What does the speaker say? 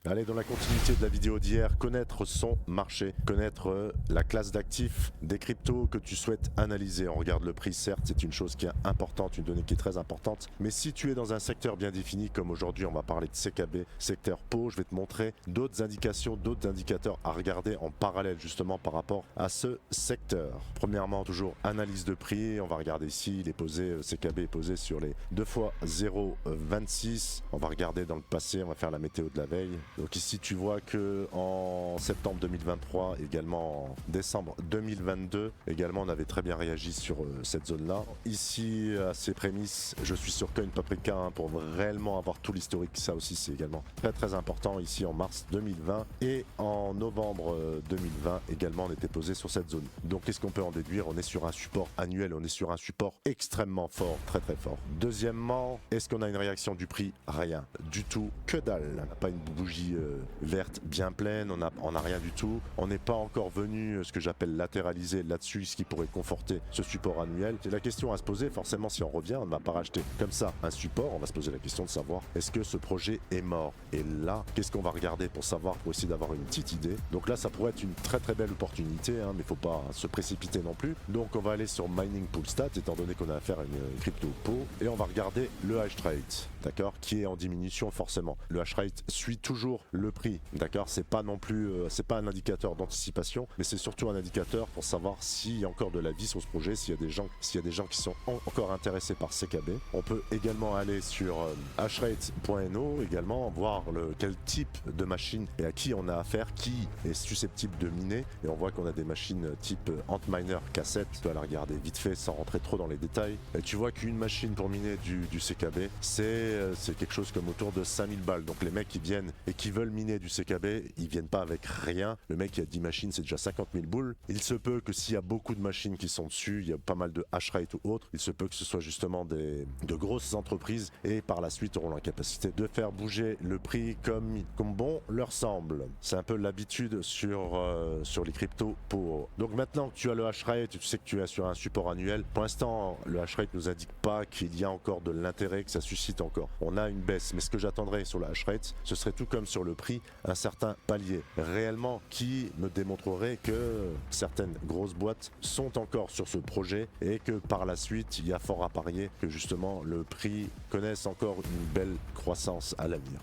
Allez, dans la continuité de la vidéo d'hier, connaître son marché, connaître la classe d'actifs des cryptos que tu souhaites analyser. On regarde le prix, certes, c'est une chose qui est importante, une donnée qui est très importante. Mais si tu es dans un secteur bien défini, comme aujourd'hui on va parler de CKB, secteur Pau, je vais te montrer d'autres indications, d'autres indicateurs à regarder en parallèle justement par rapport à ce secteur. Premièrement, toujours analyse de prix. On va regarder ici, il est posé, CKB est posé sur les 2 fois 0,26. On va regarder dans le passé, on va faire la météo de la veille. Donc ici tu vois que en septembre 2023, également en décembre 2022, également on avait très bien réagi sur cette zone là. Ici à ces prémices, je suis sur Coin Paprika pour réellement avoir tout l'historique, ça aussi c'est également très important. Ici en mars 2020 et en novembre 2020 également on était posé sur cette zone. Donc qu'est-ce qu'on peut en déduire? On est sur un support annuel, on est sur un support extrêmement fort, très fort. Deuxièmement, est-ce qu'on a une réaction du prix? Rien du tout, que dalle. Pas une bougie verte bien pleine, on a rien du tout. On n'est pas encore venu ce que j'appelle latéraliser là-dessus, ce qui pourrait conforter ce support annuel. C'est la question à se poser, forcément si on revient, on ne va pas racheter comme ça un support, on va se poser la question de savoir est-ce que ce projet est mort? Et là, qu'est-ce qu'on va regarder pour savoir, pour essayer d'avoir une petite idée? Donc là, ça pourrait être une très belle opportunité, mais il ne faut pas se précipiter non plus. Donc on va aller sur Mining Pool Stats, étant donné qu'on a affaire à une crypto Pau, et on va regarder le hash rate, d'accord, qui est en diminution forcément. Le hash rate suit toujours le prix, d'accord, c'est pas non plus, c'est pas un indicateur d'anticipation, mais c'est surtout un indicateur pour savoir s'il y a encore de la vie sur ce projet, s'il y a des gens qui sont encore intéressés par CKB. On peut également aller sur hashrate.no également, voir quel type de machine et à qui on a affaire, qui est susceptible de miner, et on voit qu'on a des machines type Antminer K7, tu dois la regarder vite fait sans rentrer trop dans les détails, et tu vois qu'une machine pour miner du CKB, c'est quelque chose comme autour de 5000 balles, donc les mecs qui viennent et qui veulent miner du CKB, ils viennent pas avec rien. Le mec qui a 10 machines, c'est déjà 50 000 boules. Il se peut que s'il y a beaucoup de machines qui sont dessus, il y a pas mal de hash rate ou autres, il se peut que ce soit justement de grosses entreprises et par la suite auront la capacité de faire bouger le prix comme bon leur semble. C'est un peu l'habitude sur les cryptos pour. Donc maintenant que tu as le hash rate, tu sais que tu es sur un support annuel. Pour l'instant, le hash rate nous indique pas qu'il y a encore de l'intérêt, que ça suscite encore. On a une baisse, mais ce que j'attendrais sur le hash rate, ce serait tout comme sur le prix, un certain palier réellement qui me démontrerait que certaines grosses boîtes sont encore sur ce projet et que par la suite il y a fort à parier que justement le prix connaisse encore une belle croissance à l'avenir.